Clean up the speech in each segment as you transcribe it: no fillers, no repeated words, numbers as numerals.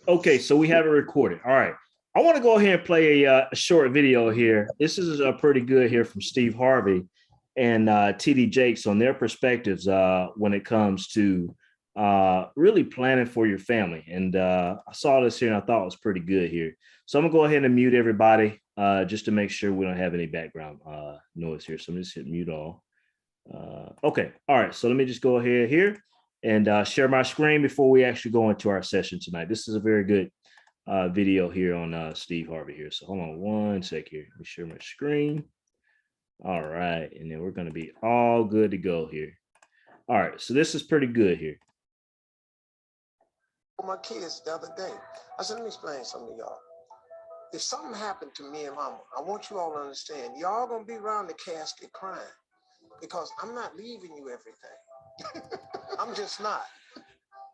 Okay, so we have it recorded. All right. I want to go ahead and play a short video here. This is pretty good here from Steve Harvey and TD Jakes on their perspectives when it comes to really planning for your family. And I saw this here and I thought it was pretty good here. So I'm going to go ahead and mute everybody just to make sure we don't have any background noise here. So I'm just hit mute all. Okay. All right. So let me just go ahead here and share my screen before we actually go into our session tonight. This is a very good video here on Steve Harvey here. So hold on one sec here. Let me share my screen. All right. And then we're going to be all good to go here. All right. So this is pretty good here. My kids the other day, I said, let me explain something to y'all. If something happened to me and mama, I want you all to understand, y'all gonna be around the casket crying because I'm not leaving you everything. I'm just not.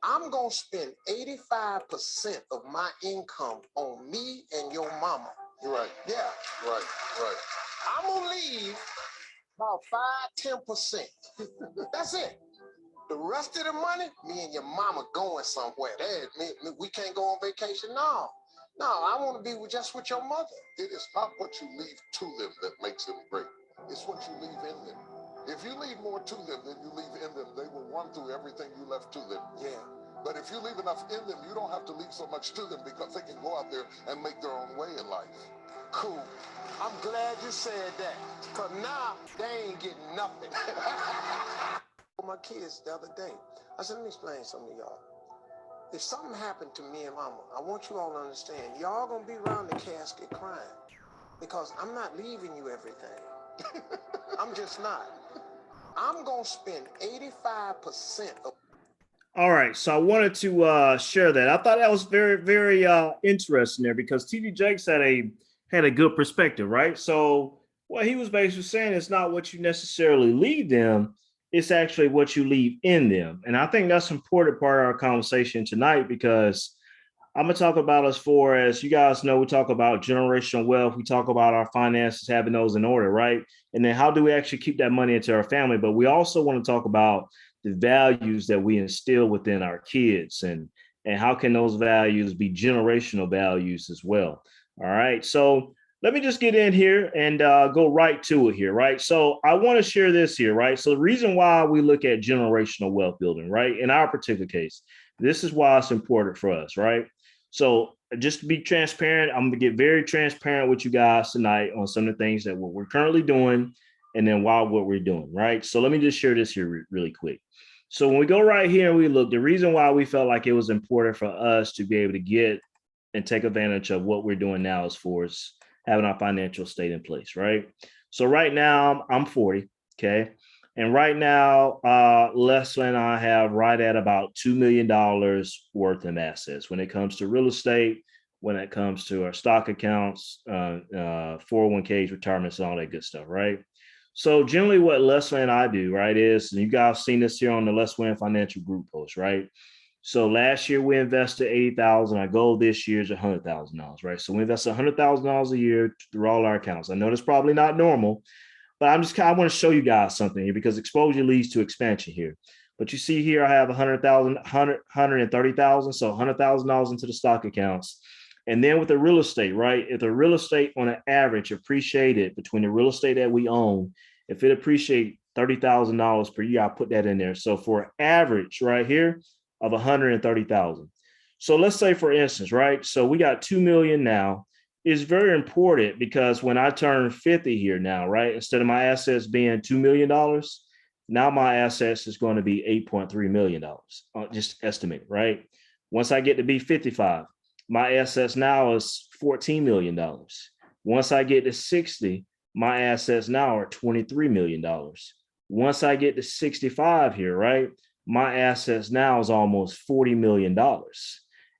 I'm gonna spend 85% of my income on me and your mama. You're right. Yeah. Right. I'm gonna leave about 5-10%. That's it. The rest of the money, me and your mama going somewhere. Dad, we can't go on vacation. No, I want to be just with your mother. It is not what you leave to them that makes them great. It's what you leave in them. If you leave more to them than you leave in them, they will run through everything you left to them. Yeah. But if you leave enough in them, you don't have to leave so much to them because they can go out there and make their own way in life. Cool. I'm glad you said that. Because now they ain't getting nothing. My kids the other day, I said, let me explain something to y'all. If something happened to me and mama, I want you all to understand, y'all gonna be around the casket crying because I'm not leaving you everything. I'm just not. I'm gonna spend 85% of. All right, so I wanted to share that. I thought that was very, very interesting there because TD Jakes had a good perspective, right? So what he was basically saying is not what you necessarily leave them, it's actually what you leave in them. And I think that's an important part of our conversation tonight because I'm gonna talk about as far as you guys know, we talk about generational wealth, we talk about our finances, having those in order, right? And then how do we actually keep that money into our family? But we also want to talk about the values that we instill within our kids and how can those values be generational values as well. All right. So let me just get in here and go right to it here, right? So I want to share this here, right? So the reason why we look at generational wealth building, right? In our particular case, this is why it's important for us, right? So just to be transparent, I'm gonna get very transparent with you guys tonight on some of the things that we're currently doing, and then why what we're doing, right? So let me just share this here really quick. So when we go right here and we look, the reason why we felt like it was important for us to be able to get and take advantage of what we're doing now is for us having our financial state in place, right? So right now I'm 40, okay? And right now, Leslie and I have right at about $2 million worth of assets when it comes to real estate, when it comes to our stock accounts, 401ks, retirements, and all that good stuff, right? So generally what Leslie and I do, right, is, and you guys seen this here on the Let's Win Financial Group post, right? So last year we invested 80,000. Our goal this year is $100,000, right? So we invest $100,000 a year through all our accounts. I know that's probably not normal, but I want to show you guys something here because exposure leads to expansion here. But you see here, I have 100,000, 130,000, so $100,000 into the stock accounts. And then with the real estate, right? If the real estate on an average appreciated between the real estate that we own, if it appreciate $30,000 per year, I put that in there. So for an average right here of 130,000. So let's say, for instance, right? So we got 2 million now. Is very important because when I turn 50 here now, right, instead of my assets being $2 million, now my assets is going to be $8.3 million, just estimate, right? Once I get to be 55, my assets now is $14 million. Once I get to 60, my assets now are $23 million. Once I get to 65 here, right, my assets now is almost $40 million.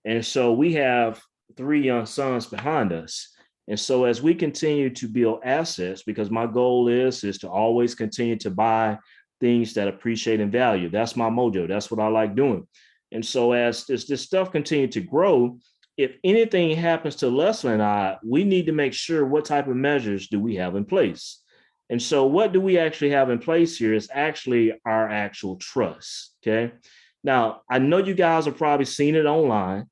And so we have 3 young sons behind us. And so as we continue to build assets, because my goal is to always continue to buy things that appreciate in value. That's my mojo. That's what I like doing. And so as this stuff continue to grow, if anything happens to Leslie and I, we need to make sure what type of measures do we have in place. And so what do we actually have in place here is actually our actual trust. Okay. Now, I know you guys have probably seen it online.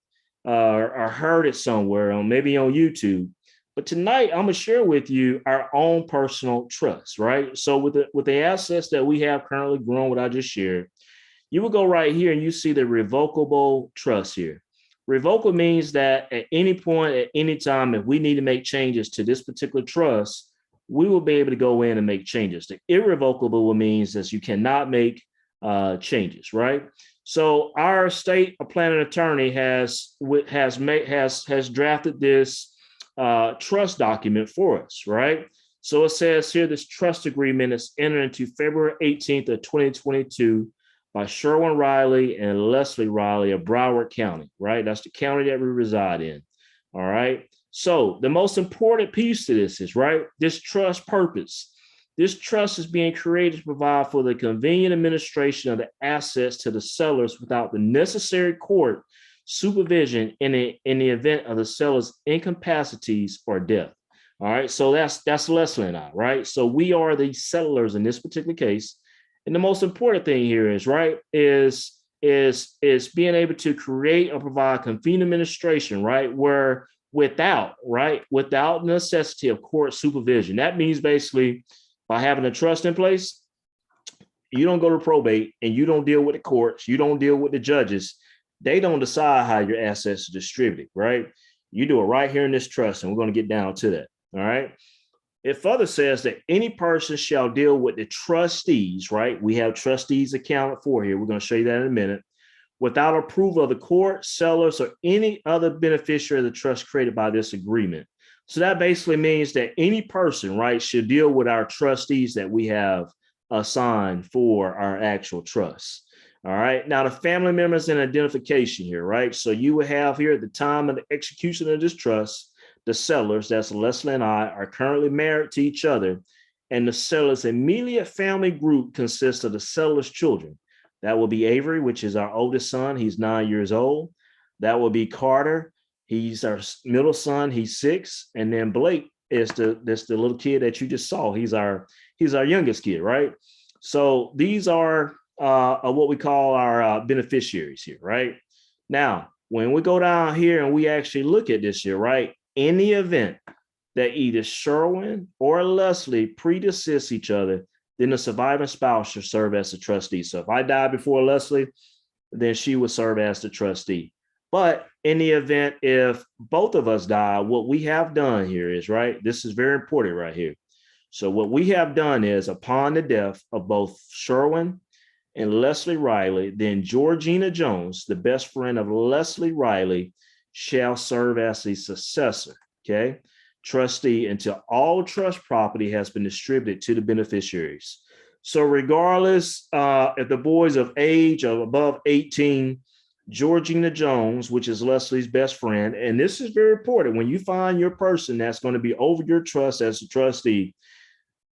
or heard it somewhere, or maybe on YouTube. But tonight, I'm gonna share with you our own personal trust, right? So with the assets that we have currently grown, what I just shared, you will go right here and you see the revocable trust here. Revocable means that at any point, at any time, if we need to make changes to this particular trust, we will be able to go in and make changes. The irrevocable means that you cannot make changes, right? So our state planning attorney has drafted this trust document for us, right? So it says here this trust agreement is entered into February 18th of 2022 by Sherwin Riley and Leslie Riley of Broward County, right? That's the county that we reside in. All right. So the most important piece to this is, right, this trust purpose. This trust is being created to provide for the convenient administration of the assets to the sellers without the necessary court supervision in the event of the seller's incapacities or death. All right. So that's Leslie and I, right? So we are the settlers in this particular case. And the most important thing here is, right, is being able to create or provide convenient administration, right, where without necessity of court supervision. That means basically by having a trust in place, you don't go to probate and you don't deal with the courts, you don't deal with the judges. They don't decide how your assets are distributed, right? You do it right here in this trust, and we're going to get down to that. All right. It further says that any person shall deal with the trustees, right? We have trustees accounted for here. We're going to show you that in a minute. Without approval of the court, sellers, or any other beneficiary of the trust created by this agreement. So that basically means that any person, right, should deal with our trustees that we have assigned for our actual trust. All right. Now, the family members and identification here, right? So you will have here at the time of the execution of this trust, the sellers, that's Leslie and I, are currently married to each other. And the seller's immediate family group consists of the seller's children. That will be Avery, which is our oldest son. He's 9 years old. That will be Carter. He's our middle son. He's 6. And then Blake is the little kid that you just saw. He's our youngest kid, right? So these are what we call our beneficiaries here, right? Now, when we go down here and we actually look at this here, right? In the event that either Sherwin or Leslie predecease each other, then the surviving spouse should serve as the trustee. So if I die before Leslie, then she would serve as the trustee. But in the event if both of us die, what we have done here is, right, this is very important right here. So what we have done is upon the death of both Sherwin and Leslie Riley, then Georgina Jones, the best friend of Leslie Riley, shall serve as the successor, okay, trustee until all trust property has been distributed to the beneficiaries. So regardless if the boys of age of above 18, Georgina Jones, which is Leslie's best friend, and this is very important, when you find your person that's going to be over your trust as a trustee,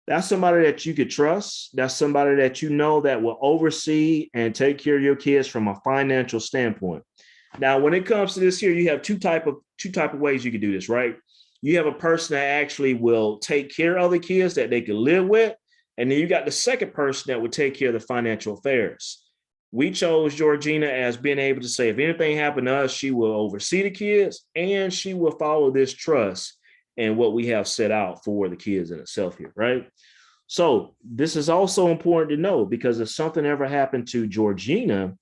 that's somebody that you could trust. That's somebody that you know that will oversee and take care of your kids from a financial standpoint. Now, when it comes to this here, you have two type of ways you can do this, right? You have a person that actually will take care of the kids that they can live with. And then you got the second person that would take care of the financial affairs. We chose Georgina as being able to say, if anything happened to us, she will oversee the kids and she will follow this trust and what we have set out for the kids in itself here, right? So this is also important to know, because if something ever happened to Georgina,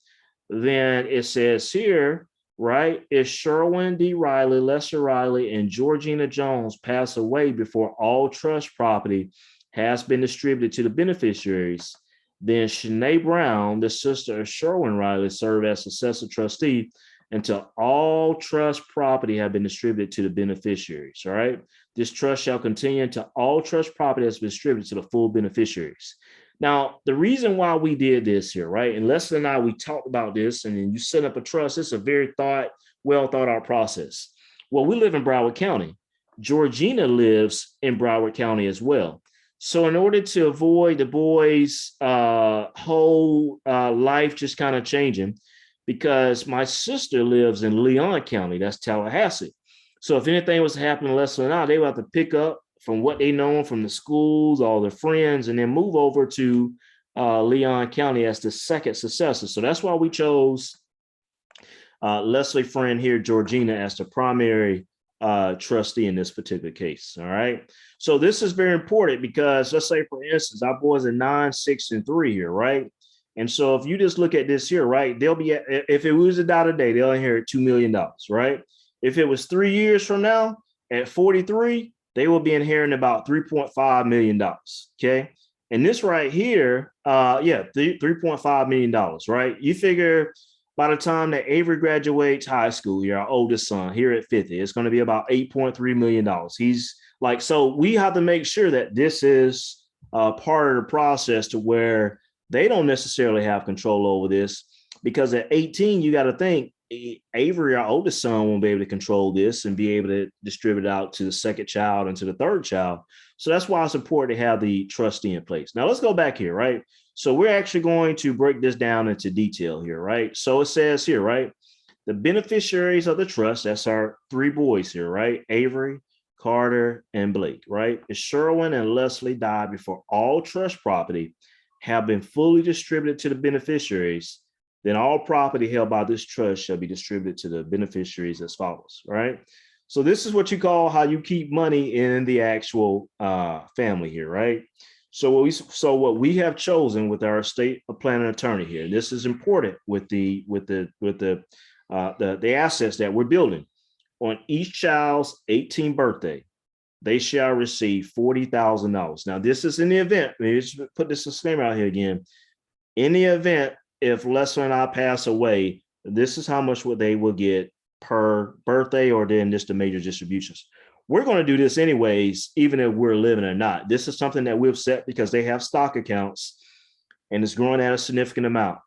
then it says here, right, if Sherwin D. Riley, Lester Riley, and Georgina Jones pass away before all trust property has been distributed to the beneficiaries, then Shanae Brown, the sister of Sherwin Riley, serve as successor trustee until all trust property have been distributed to the beneficiaries, all right? This trust shall continue until all trust property has been distributed to the full beneficiaries. Now, the reason why we did this here, right? And Leslie and I, we talked about this, and then you set up a trust. It's a very well thought out process. Well, we live in Broward County. Georgina lives in Broward County as well. So in order to avoid the boys' whole life just kind of changing, because my sister lives in Leon County, that's Tallahassee. So if anything was to happen to Leslie and I, they would have to pick up from what they know from the schools, all their friends, and then move over to Leon County as the second successor. So that's why we chose Leslie friend here, Georgina, as the primary trustee in this particular case. All right. So this is very important because let's say, for instance, our boys are 9, 6, and 3 here, right? And so if you just look at this here, right, they'll be if it was a dollar a day, they'll inherit $2 million, right? If it was 3 years from now at 43, they will be inheriting about $3.5 million. Okay. And this right here, $3.5 million, right? You figure by the time that Avery graduates high school, our oldest son here at 50, it's going to be about $8.3 million. He's like, so we have to make sure that this is part of the process to where they don't necessarily have control over this, because at 18, you got to think Avery, our oldest son, won't be able to control this and be able to distribute it out to the second child and to the third child. So that's why it's important to have the trustee in place. Now let's go back here, right? So we're actually going to break this down into detail here, right? So it says here, right? The beneficiaries of the trust, that's our 3 boys here, right? Avery, Carter, and Blake, right? If Sherwin and Leslie died before all trust property have been fully distributed to the beneficiaries, then all property held by this trust shall be distributed to the beneficiaries as follows, right? So this is what you call how you keep money in the actual family here, right? So what we have chosen with our estate planning attorney here, and this is important with the assets that we're building. On each child's 18th birthday, they shall receive $40,000. Now, this is in the event, let me just put this disclaimer out here again. In the event, if Leslie and I pass away, this is how much what they will get per birthday, or then just the major distributions. We're going to do this anyways, even if we're living or not. This is something that we've set because they have stock accounts and it's growing at a significant amount.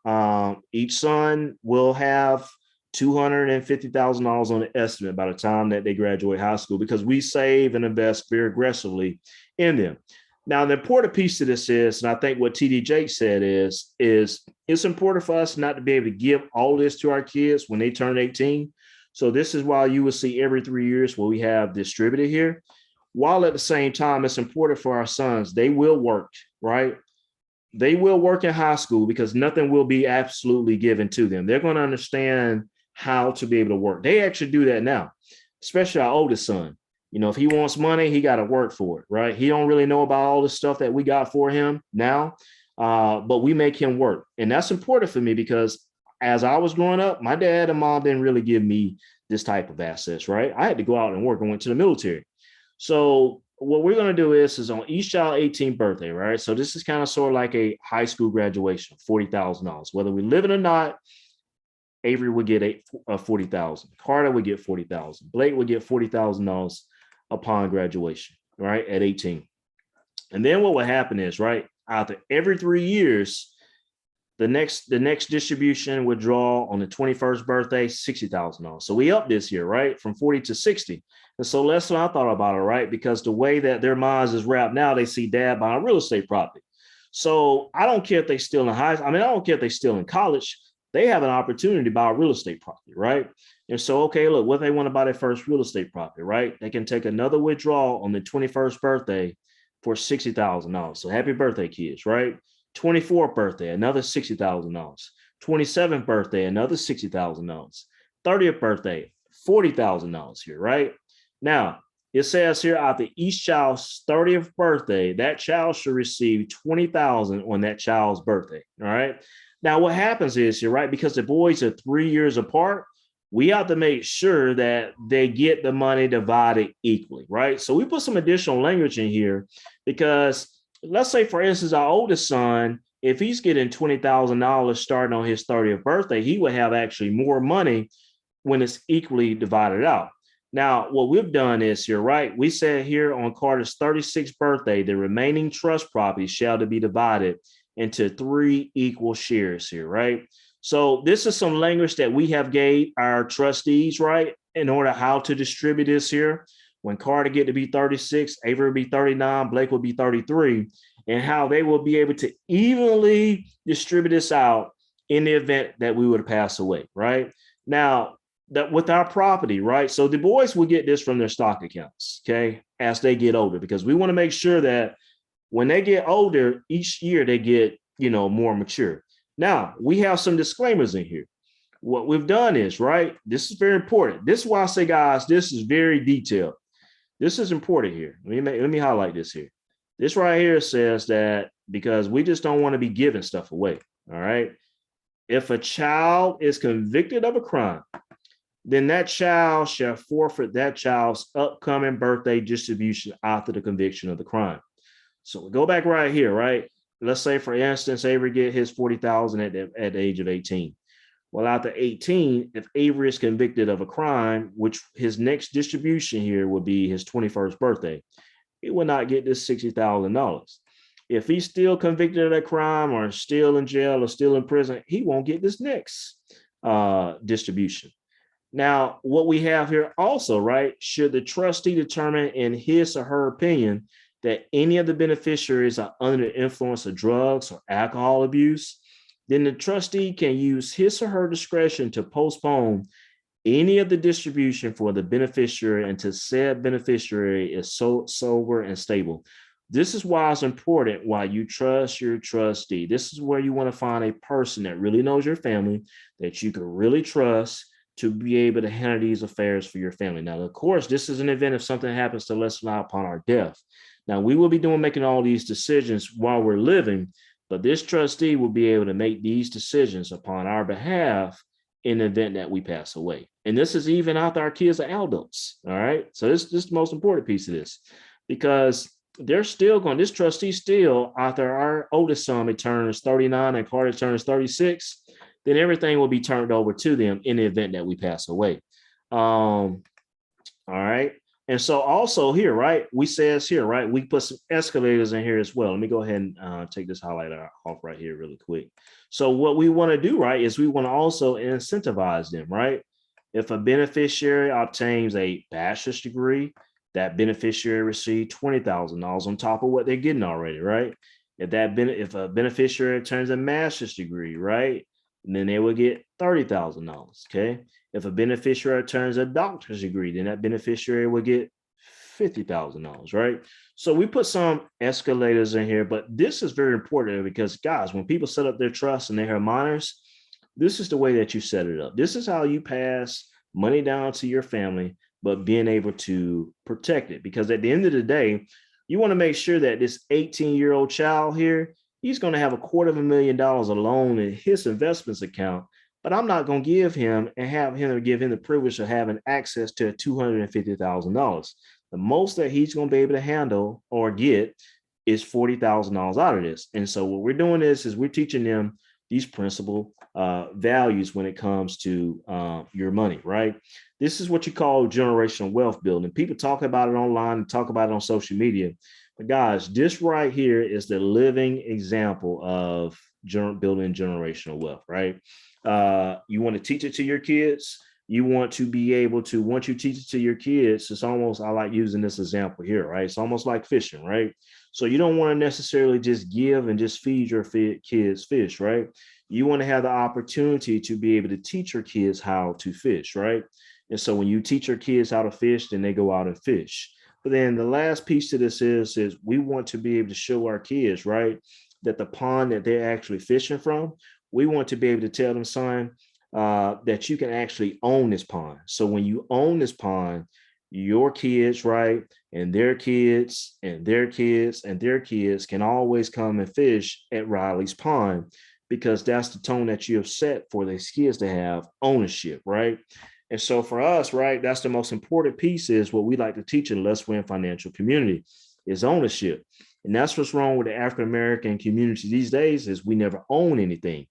Each son will have $250,000 on the estimate by the time that they graduate high school, because we save and invest very aggressively in them. Now, the important piece to this is, and I think what TD Jake said is it's important for us not to be able to give all this to our kids when they turn 18. So this is why you will see every 3 years where we have distributed here, while at the same time, it's important for our sons. They will work, right? They will work in high school because nothing will be absolutely given to them. They're going to understand how to be able to work. They actually do that now, especially our oldest son. You know, if he wants money, he got to work for it, right? He don't really know about all the stuff that we got for him now, but we make him work. And that's important for me because as I was growing up, my dad and mom didn't really give me this type of assets, right? I had to go out and work and went to the military. So what we're going to do is on each child 18th birthday, right? So this is kind of sort of like a high school graduation, $40,000. Whether we live it or not, Avery would get $40,000. Carter would get $40,000. Blake would get $40,000 upon graduation, right, at 18. And then what would happen is, right, after every 3 years, the next distribution would draw on the 21st birthday, $60,000. So we up this year, right, from 40 to 60. And so that's what I thought about it, right, because the way that their minds is wrapped now, they see dad buying real estate property. So I don't care if they still in I don't care if they still in college. They have an opportunity to buy a real estate property, right? And so, okay, look, what they want to buy their first real estate property, right? They can take another withdrawal on the 21st birthday for $60,000. So happy birthday, kids, right? 24th birthday, another $60,000. 27th birthday, another $60,000. 30th birthday, $40,000 here, right? Now, it says here after each child's 30th birthday, that child should receive $20,000 on that child's birthday, all right? Now, what happens is here, right, because the boys are 3 years apart, we have to make sure that they get the money divided equally, right? So we put some additional language in here because let's say, for instance, our oldest son, if he's getting $20,000 starting on his 30th birthday, he would have actually more money when it's equally divided out. Now, what we've done is here, right, we said here on Carter's 36th birthday, the remaining trust property shall be divided into 3 equal shares here, right? So this is some language that we have gave our trustees, right, in order how to distribute this here. When Carter get to be 36, Avery will be 39, Blake will be 33, and how they will be able to evenly distribute this out in the event that we would pass away, right? Now, that with our property, right? So the boys will get this from their stock accounts, okay, as they get older, because we want to make sure that when they get older, each year they get, more mature. Now, we have some disclaimers in here. what we've done is, right, this is very important. This is why I say, guys, this is very detailed. This is important here. Let me highlight this here. This right here says that because we just don't want to be giving stuff away. All right. If a child is convicted of a crime, then that child shall forfeit that child's upcoming birthday distribution after the conviction of the crime. So we go back right here, right? Let's say, for instance, Avery get his 40,000 at the age of 18. Well, after 18, if Avery is convicted of a crime, which his next distribution here would be his 21st birthday, he will not get this $60,000. If he's still convicted of that crime or still in jail or still in prison, he won't get this next distribution. Now, what we have here also, right, should the trustee determine in his or her opinion that any of the beneficiaries are under the influence of drugs or alcohol abuse, then the trustee can use his or her discretion to postpone any of the distribution for the beneficiary until said beneficiary is sober and stable. This is why it's important why you trust your trustee. This is where you want to find a person that really knows your family, that you can really trust to be able to handle these affairs for your family. Now, of course, this is an event if something happens to us upon our death. Now, we will be making all these decisions while we're living, but this trustee will be able to make these decisions upon our behalf in the event that we pass away. And this is even after our kids are adults. All right. So this is the most important piece of this, because they're still going, this trustee still, after our oldest son turns 39 and Carter turns 36, then everything will be turned over to them in the event that we pass away. All right. And so also here, right, we says here, right, we put some escalators in here as well. Let me go ahead and take this highlighter off right here really quick. So what we want to do, right, is we want to also incentivize them, right? If a beneficiary obtains a bachelor's degree, that beneficiary received $20,000 on top of what they're getting already, right? If a beneficiary obtains a master's degree, right, and then they will get $30,000. Okay. If a beneficiary obtains a doctor's degree, then that beneficiary will get $50,000, right? So we put some escalators in here, but this is very important because, guys, when people set up their trust and they have minors, this is the way that you set it up. This is how you pass money down to your family, but being able to protect it. Because at the end of the day, you want to make sure that this 18-year-old child here, he's going to have $250,000 alone in his investments account, but I'm not going to give him and have him give him the privilege of having access to $250,000. The most that he's going to be able to handle or get is $40,000 out of this. And so what we're doing is we're teaching them these principal values when it comes to your money, right? This is what you call generational wealth building. People talk about it online and talk about it on social media. But guys, this right here is the living example of building generational wealth, right? You want to teach it to your kids. You want to be able to, once you teach it to your kids, it's almost, I like using this example here, right? It's almost like fishing, right? So you don't want to necessarily just give and just feed your kids fish, right? You want to have the opportunity to be able to teach your kids how to fish, right? And so when you teach your kids how to fish, then they go out and fish. But then the last piece to this is we want to be able to show our kids, right, that the pond that they're actually fishing from, we want to be able to tell them, son, that you can actually own this pond. So when you own this pond, your kids, right, and their kids and their kids and their kids can always come and fish at Riley's Pond, because that's the tone that you have set for these kids to have ownership, right? And so for us, right, that's the most important piece is what we like to teach in Let's Win Financial Community is ownership. And that's what's wrong with the African-American community these days is we never own anything.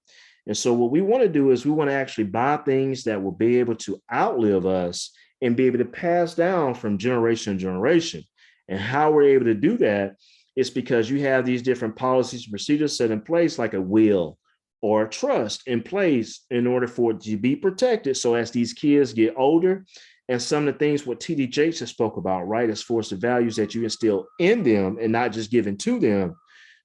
And so what we want to do is we want to actually buy things that will be able to outlive us and be able to pass down from generation to generation. And how we're able to do that is because you have these different policies and procedures set in place, like a will or a trust in place in order for it to be protected. So as these kids get older, and some of the things what TD Jakes has spoke about, right, as far as the values that you instill in them and not just given to them,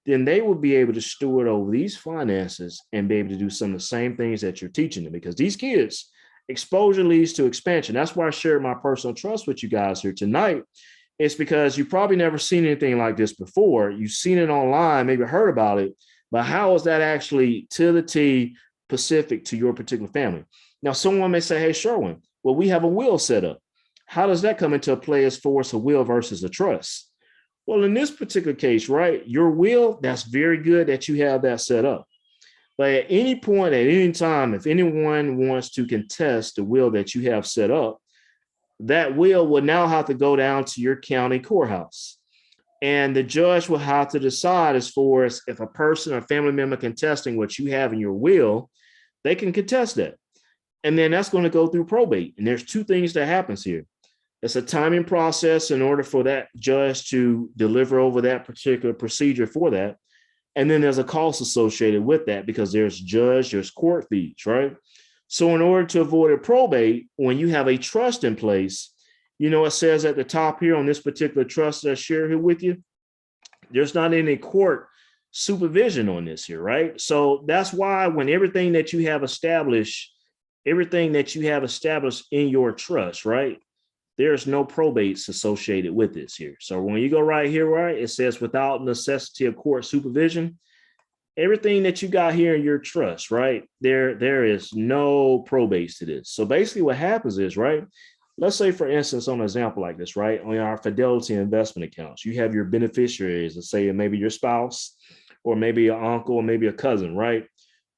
then they will be able to steward over these finances and be able to do some of the same things that you're teaching them. Because these kids, exposure leads to expansion. That's why I shared my personal trust with you guys here tonight. It's because you've probably never seen anything like this before. You've seen it online, maybe heard about it, but how is that actually to the T specific to your particular family? Now, someone may say, hey, Sherwin, well, we have a will set up. How does that come into play as far as a will versus a trust? Well, in this particular case, right, your will, that's very good that you have that set up. But at any point, at any time, if anyone wants to contest the will that you have set up, that will now have to go down to your county courthouse. And the judge will have to decide as far as if a person or family member contesting what you have in your will, they can contest that. And then that's going to go through probate. And there's two things that happens here. It's a timing process in order for that judge to deliver over that particular procedure for that. And then there's a cost associated with that because there's court fees, right? So in order to avoid a probate, when you have a trust in place, it says at the top here on this particular trust that I share here with you, there's not any court supervision on this here, right? So that's why when everything that you have established in your trust, right, there's no probates associated with this here. So when you go right here, right, it says without necessity of court supervision, everything that you got here in your trust, right, there is no probates to this. So basically what happens is, right, let's say, for instance, on an example like this, right, on our Fidelity investment accounts, you have your beneficiaries, let's say maybe your spouse or maybe your uncle or maybe a cousin, right?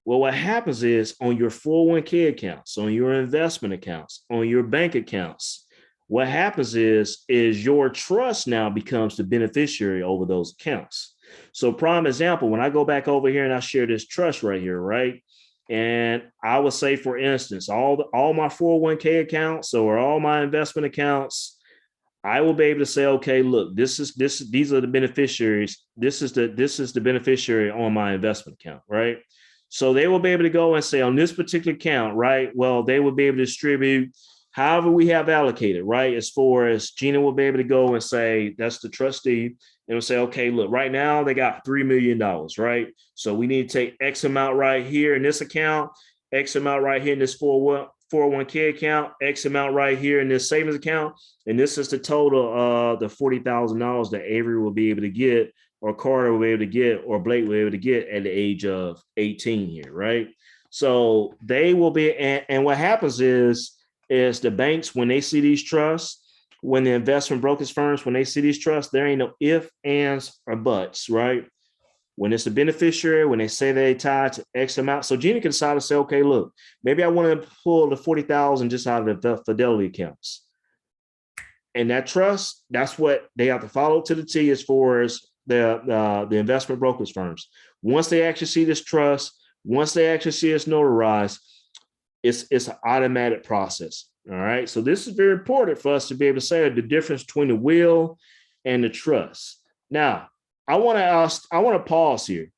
Well, what happens is on your 401k accounts, on your investment accounts, on your bank accounts, what happens is your trust now becomes the beneficiary over those accounts. So prime example, when I go back over here and I share this trust right here, right? And I would say, for instance, all my 401k accounts or all my investment accounts, I will be able to say, okay, look, these are the beneficiaries. This is the beneficiary on my investment account, right? So they will be able to go and say on this particular account, right? Well, they will be able to distribute however we have allocated, right? As far as Gina will be able to go and say, that's the trustee. And will say, okay, look, right now they got $3 million, right? So we need to take X amount right here in this account, X amount right here in this 401k account, X amount right here in this savings account. And this is the total of the $40,000 that Avery will be able to get, or Carter will be able to get, or Blake will be able to get at the age of 18 here, right? So they will be, and what happens is the banks, when they see these trusts, when the investment brokers firms, when they see these trusts, there ain't no ifs, ands, or buts, right? When it's a beneficiary, when they say they tied to X amount. So Gina can decide to say, okay, look, maybe I want to pull the 40,000 just out of the Fidelity accounts. And that trust, that's what they have to follow to the T as far as the investment brokers firms. Once they actually see this trust, once they actually see it's notarized, it's an automatic process. All right. So this is very important for us to be able to say the difference between the will and the trust. Now, I want to pause here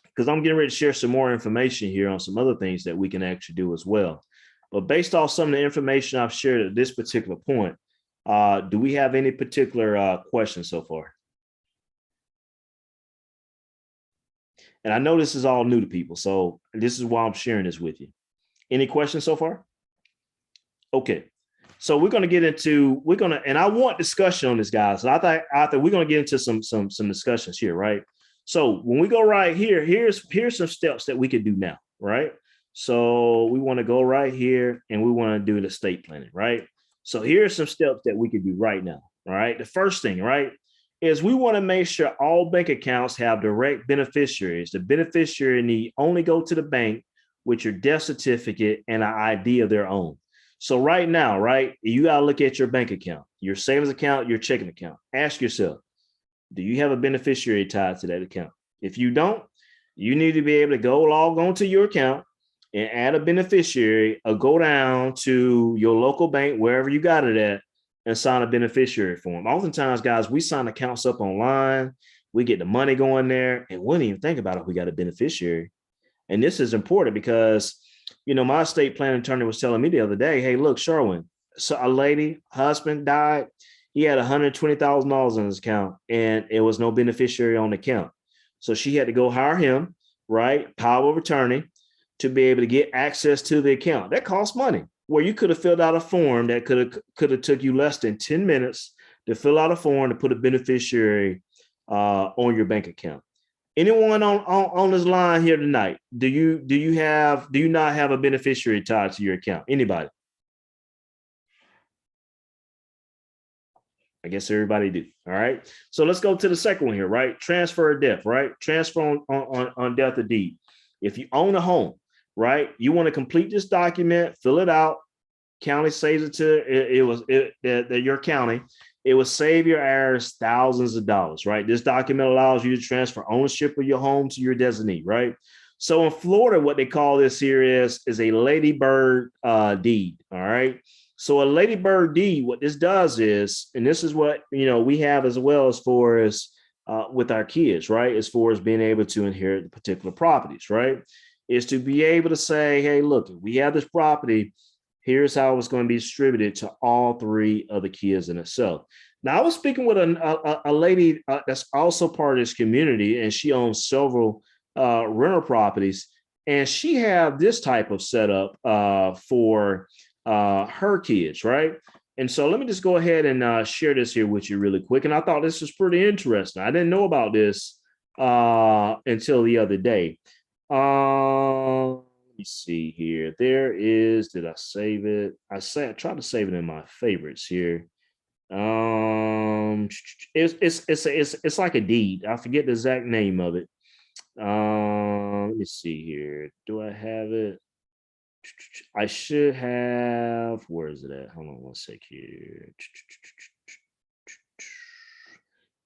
because I'm getting ready to share some more information here on some other things that we can actually do as well. But based off some of the information I've shared at this particular point, do we have any particular questions so far? And I know this is all new to people, so this is why I'm sharing this with you. Any questions so far? Okay. So we're going to get into, and I want discussion on this, guys. So I thought we're going to get into some discussions here, right? So when we go right here, here's some steps that we could do now, right? So we want to go right here and we want to do the estate planning, right? So here's some steps that we could do right now. All right. The first thing, right, is we want to make sure all bank accounts have direct beneficiaries. The beneficiary need only go to the bank with your death certificate and an ID of their own. So right now, right, you got to look at your bank account, your savings account, your checking account. Ask yourself, do you have a beneficiary tied to that account? If you don't, you need to be able to go log on to your account and add a beneficiary, or go down to your local bank, wherever you got it at, and sign a beneficiary form. Oftentimes, guys, we sign accounts up online, we get the money going there, and we don't even think about if we got a beneficiary. And this is important because, my estate planning attorney was telling me the other day, hey, look, Sherwin, so a lady, husband died. He had $120,000 in his account and it was no beneficiary on the account. So she had to go hire him, right? Power of attorney to be able to get access to the account. That costs money, where you could have filled out a form that could have took you less than 10 minutes to fill out a form to put a beneficiary on your bank account. Anyone on this line here tonight? Do you not have a beneficiary tied to your account? Anybody? I guess everybody do. All right. So let's go to the second one here, right? Transfer of death, right? Transfer on death of deed. If you own a home, right, you want to complete this document, fill it out. County saves it to your county. It will save your heirs thousands of dollars, right? This document allows you to transfer ownership of your home to your designee, right? So in Florida, what they call this here is a ladybird deed, all right? So a ladybird deed, what this does is, and this is what we have as well as far as with our kids, right? As far as being able to inherit the particular properties, right? Is to be able to say, hey, look, we have this property. Here's how it's going to be distributed to all three of the kids in itself. Now, I was speaking with a lady that's also part of this community, and she owns several rental properties, and she had this type of setup for her kids, right? And so let me just go ahead and share this here with you really quick. And I thought this was pretty interesting. I didn't know about this until the other day. Let me see here. There is, did I save it? I tried to save it in my favorites here. It's like a deed. I forget the exact name of it. Let me see here. Do I have it? I should have. Where is it at? Hold on one sec here.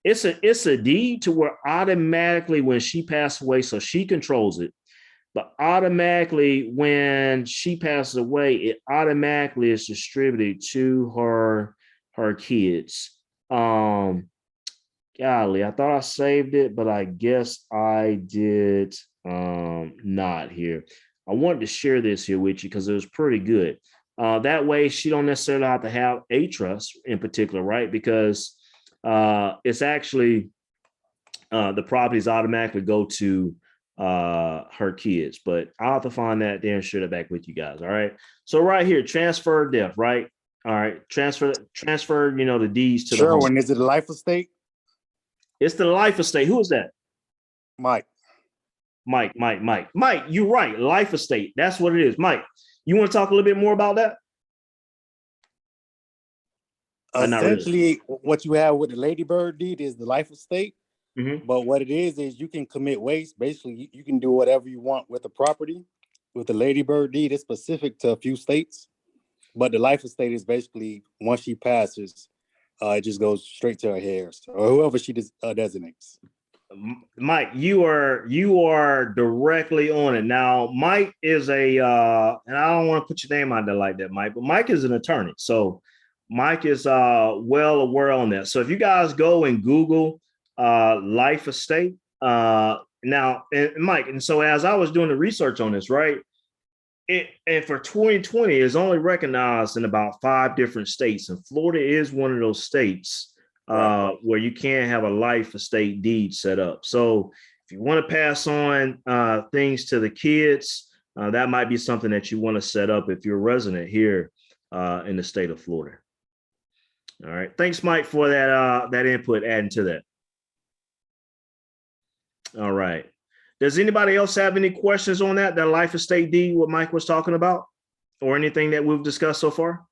It's a deed to where automatically when she passed away, so she controls it. But automatically when she passes away, it automatically is distributed to her kids. Golly, I thought I saved it, but I guess I did not here. I wanted to share this here with you because it was pretty good. That way she don't necessarily have to have a trust in particular, right? Because it's actually the properties automatically go to her kids, but I'll have to find that there and share that back with you guys. All right. So right here, transfer of death, right? All right. Transfer, the deeds to the home. Sherwin, is it a life estate? It's the life estate. Who is that? Mike. Mike, you're right. Life estate. That's what it is. Mike, you want to talk a little bit more about that? Essentially, what you have with the ladybird deed is the life estate. Mm-hmm. But what it is you can commit waste. Basically, you can do whatever you want with the property. With the ladybird deed, it's specific to a few states. But the life estate is basically once she passes, it just goes straight to her heirs or whoever she designates. Mike, you are directly on it. Now, Mike is and I don't want to put your name out there like that, Mike, but Mike is an attorney. So Mike is well aware on that. So if you guys go and Google life estate now, and Mike, and so as I was doing the research on this, right, and for 2020 is only recognized in about 5 different states, and Florida is one of those states where you can't have a life estate deed set up. So if you want to pass on things to the kids, that might be something that you want to set up if you're a resident here in the state of Florida. All right, thanks, Mike, for that input, adding to that. All right. Does anybody else have any questions on that life estate deed, what Mike was talking about, or anything that we've discussed so far?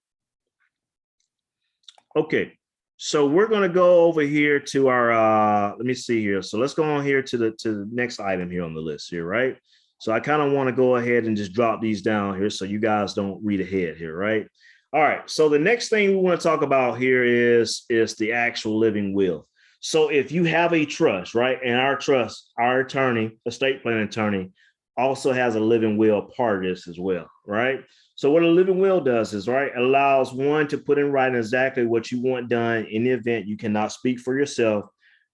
Okay, so we're going to go over here to our, let me see here. So let's go on here to the next item here on the list here, right? So I kind of want to go ahead and just drop these down here so you guys don't read ahead here, right? All right, so the next thing we want to talk about here is the actual living will. So if you have a trust, right, and our trust, our attorney, estate planning attorney, also has a living will part of this as well, right? So what a living will does is, right, allows one to put in writing exactly what you want done in the event you cannot speak for yourself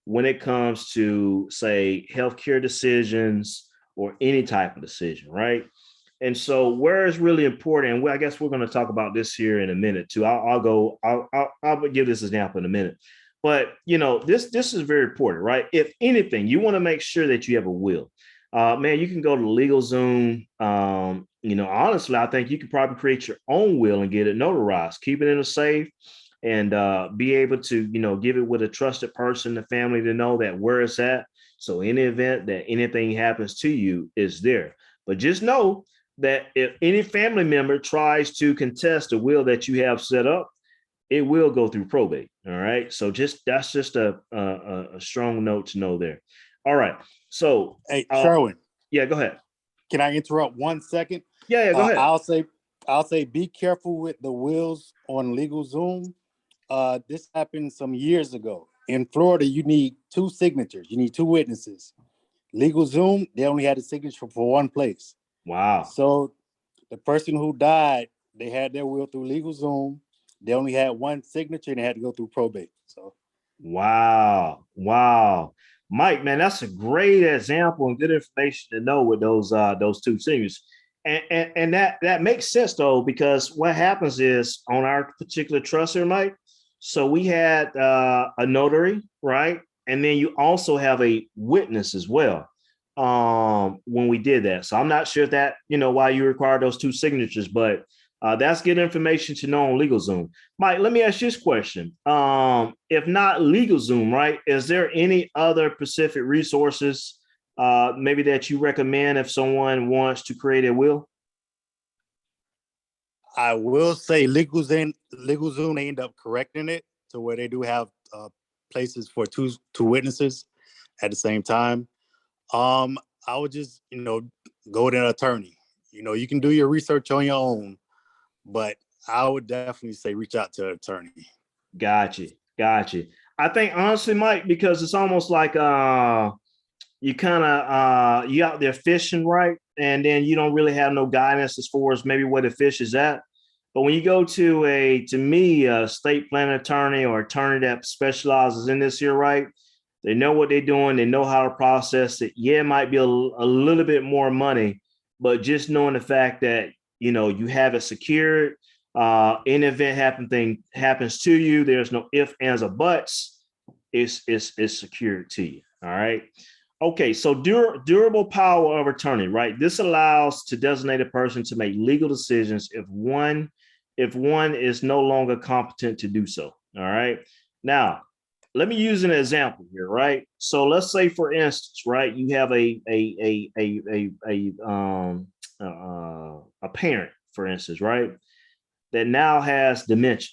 when it comes to, say, healthcare decisions or any type of decision, right? And so where it's really important, and I guess we're going to talk about this here in a minute too. I'll give this example in a minute. But, this is very important, right? If anything, you want to make sure that you have a will. Man, you can go to LegalZoom. Honestly, I think you could probably create your own will and get it notarized, keep it in a safe, and be able to, give it with a trusted person, the family, to know that where it's at. So in the event that anything happens to you, it's there. But just know that if any family member tries to contest the will that you have set up, it will go through probate. All right. So that's just a strong note to know there. All right. So Hey, Sherwin, yeah, go ahead. can I interrupt 1 second? Yeah, go ahead. I'll say be careful with the wills on LegalZoom. This happened some years ago. In Florida, you need 2 signatures. You need 2 witnesses. LegalZoom, they only had a signature for one place. Wow. So the person who died, they had their will through LegalZoom. They only had 1 signature and they had to go through probate. So wow. Mike, man, that's a great example and good information to know with those 2 signatures. And that makes sense though, because what happens is on our particular trust here, Mike. So we had a notary, right? And then you also have a witness as well when we did that. So I'm not sure if that, why you require those 2 signatures, but that's good information to know on LegalZoom. Mike, let me ask you this question. If not LegalZoom, right, is there any other specific resources maybe that you recommend if someone wants to create a will? I will say LegalZoom, they end up correcting it to where they do have places for two witnesses at the same time. I would just, go to an attorney. You can do your research on your own, but I would definitely say reach out to an attorney. Gotcha. I think honestly, Mike, because it's almost like you kind of you out there fishing, right? And then you don't really have no guidance as far as maybe where the fish is at. But when you go to a state planning attorney or attorney that specializes in this here, right? They know what they're doing. They know how to process it. Yeah, it might be a little bit more money, but just knowing the fact that, you have it secured, in the event happens to you, there's no ifs, ands, or buts. It's secured to you. All right. Okay, so durable power of attorney, right? This allows to designate a person to make legal decisions if one is no longer competent to do so. All right. Now, let me use an example here, right? So let's say, for instance, right, you have a parent, for instance, right, that now has dementia.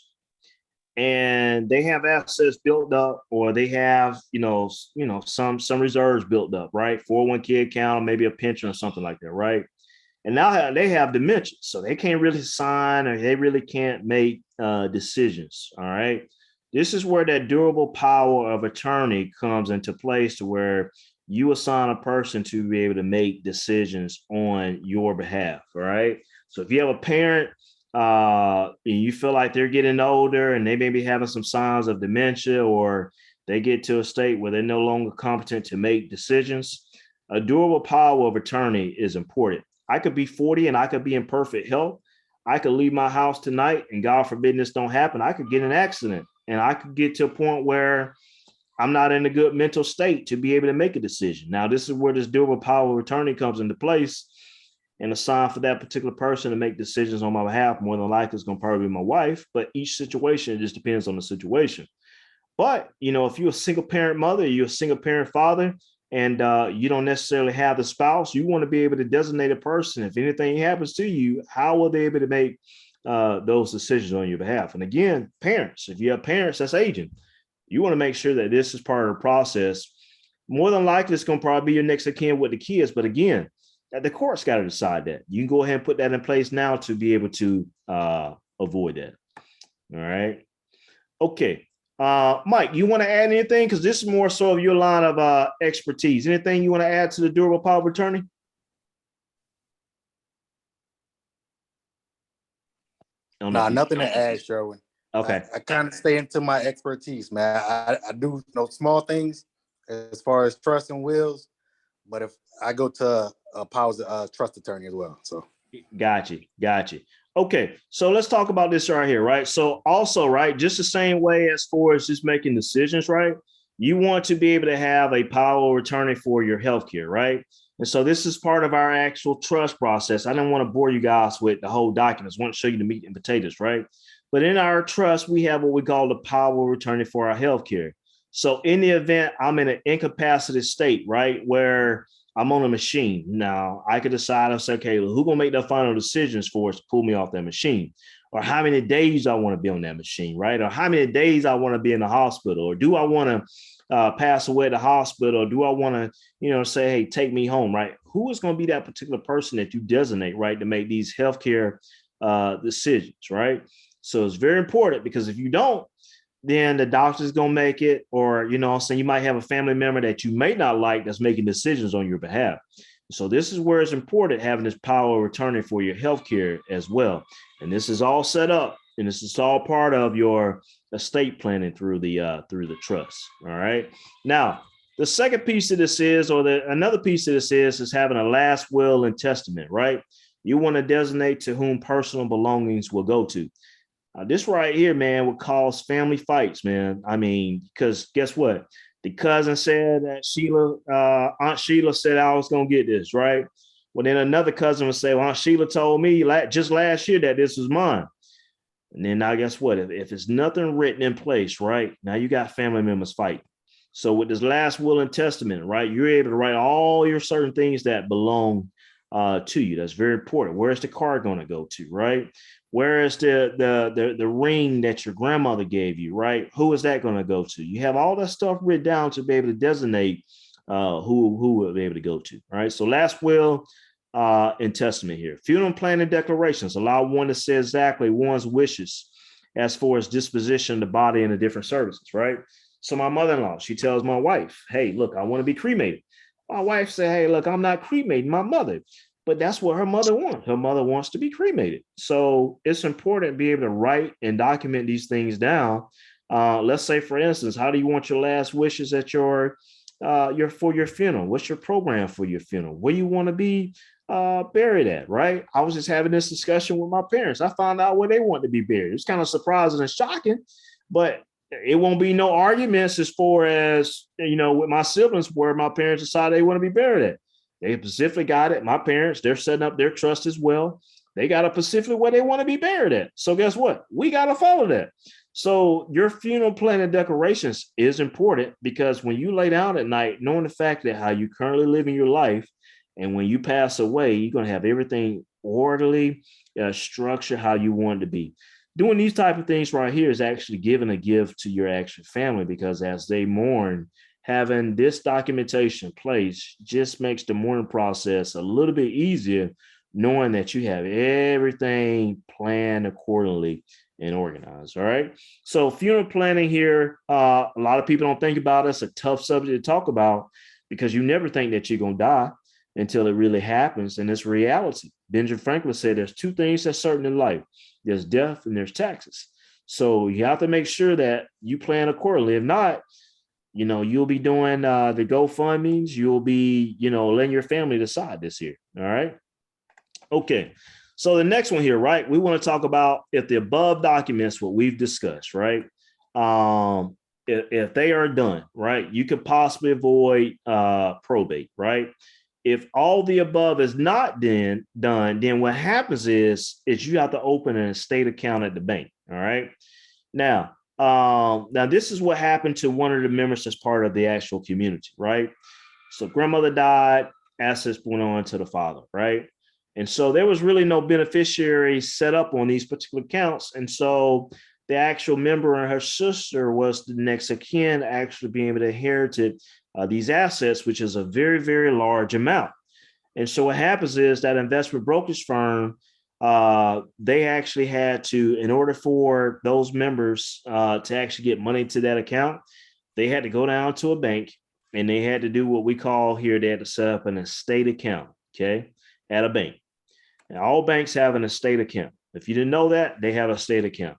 And they have assets built up, or they have, some reserves built up, right? 401k account, maybe a pension or something like that, right? And now they have dementia, so they can't really sign or they really can't make decisions. All right. This is where that durable power of attorney comes into place, to where you assign a person to be able to make decisions on your behalf. All right. So if you have a parent, and you feel like they're getting older and they may be having some signs of dementia, or they get to a state where they're no longer competent to make decisions, a durable power of attorney is important. I could be 40 and I could be in perfect health. I could leave my house tonight and God forbid this don't happen. I could get in an accident and I could get to a point where I'm not in a good mental state to be able to make a decision. Now, this is where this durable power of attorney comes into place, and assign for that particular person to make decisions on my behalf. More than likely, it's going to probably be my wife, but each situation, it just depends on the situation. But, if you're a single parent mother, you're a single parent father, and you don't necessarily have the spouse, you want to be able to designate a person. If anything happens to you, how will they be able to make those decisions on your behalf? And again, parents, if you have parents that's aging, you want to make sure that this is part of the process. More than likely, it's going to probably be your next of kin with the kids. But again, the court's got to decide that. You can go ahead and put that in place now to be able to avoid that. All right. Okay. Mike, you want to add anything? Because this is more so of your line of expertise. Anything you want to add to the durable power of attorney? Nah, nothing to add, Sherwin. Okay. I kind of stay into my expertise, man. I do know small things as far as trust and wills, but if I go to a powers trust attorney as well. So Got you. Okay, so let's talk about this right here, right? So also, right, just the same way as far as just making decisions, right? You want to be able to have a power of attorney for your healthcare, right? And so this is part of our actual trust process. I didn't want to bore you guys with the whole documents. I want to show you the meat and potatoes, right? But in our trust, we have what we call the power of attorney for our healthcare. So in the event I'm in an incapacitated state, right, where I'm on a machine, now I could decide, I'll say, okay, well, who's gonna make the final decisions for us to pull me off that machine? Or how many days I want to be on that machine, right? Or how many days I want to be in the hospital? Or do I want to pass away at the hospital? Or do I want to, say, hey, take me home, right? Who is going to be that particular person that you designate, right, to make these healthcare decisions, right? So it's very important, because if you don't, then the doctor's going to make it, or, so you might have a family member that you may not like that's making decisions on your behalf. So this is where it's important, having this power of attorney for your healthcare as well. And this is all set up, and this is all part of your estate planning through the trust. All right. Now, the second piece of this is, another piece of this is having a last will and testament, right? You want to designate to whom personal belongings will go to. This right here, man, would cause family fights, man. I mean, because guess what? The cousin said that Aunt Sheila said I was going to get this, right? Well, then another cousin would say, well, Aunt Sheila told me just last year that this was mine. And then now guess what? If it's nothing written in place, right? Now you got family members fighting. So with this last will and testament, right, you're able to write all your certain things that belong to you. That's very important. Where's the car going to go to, right? Where is the ring that your grandmother gave you, right? Who is that going to go to? You have all that stuff written down to be able to designate who will be able to go to, right? So last will and testament here. Funeral planning declarations allow one to say exactly one's wishes as far as disposition of the body and the different services, right? So my mother-in-law, she tells my wife, hey, look, I want to be cremated. My wife said, hey, look, I'm not cremating my mother. But that's what her mother wants. Her mother wants to be cremated. So it's important to be able to write and document these things down. Let's say, for instance, how do you want your last wishes at for your funeral? What's your program for your funeral? Where you want to be buried at, right? I was just having this discussion with my parents. I found out where they want to be buried. It's kind of surprising and shocking, but it won't be no arguments as far as, with my siblings, where my parents decide they want to be buried at. They specifically got it. My parents, they're setting up their trust as well. They got a specifically where they want to be buried at. So guess what? We got to follow that. So your funeral planning declarations is important, because when you lay down at night, knowing the fact that how you currently living your life, and when you pass away, you're going to have everything orderly, structured how you want it to be. Doing these type of things right here is actually giving a gift to your actual family, because as they mourn, having this documentation in place just makes the mourning process a little bit easier, knowing that you have everything planned accordingly and organized. All right. So funeral planning here, a lot of people don't think about it. It's a tough subject to talk about, because you never think that you're going to die until it really happens. And it's reality. Benjamin Franklin said there's two things that's certain in life. There's death and there's taxes. So you have to make sure that you plan accordingly. If not, you'll be doing the GoFundMes. You'll be, letting your family decide this year. All right. Okay. So the next one here, right? We want to talk about if the above documents, what we've discussed, right? If they are done, right, you could possibly avoid probate, right? If all the above is not done, then what happens is you have to open an estate account at the bank. All right. Now this is what happened to one of the members as part of the actual community, right? So grandmother died, assets went on to the father, right? And so there was really no beneficiary set up on these particular accounts. And so the actual member and her sister was the next of kin actually being able to inherit these assets, which is a very, very large amount. And so what happens is that investment brokerage firm, they actually had to, in order for those members to actually get money to that account, they had to go down to a bank, and they had to do what we call here, they had to set up an estate account, okay, at a bank. And all banks have an estate account. If you didn't know that, they have a estate account.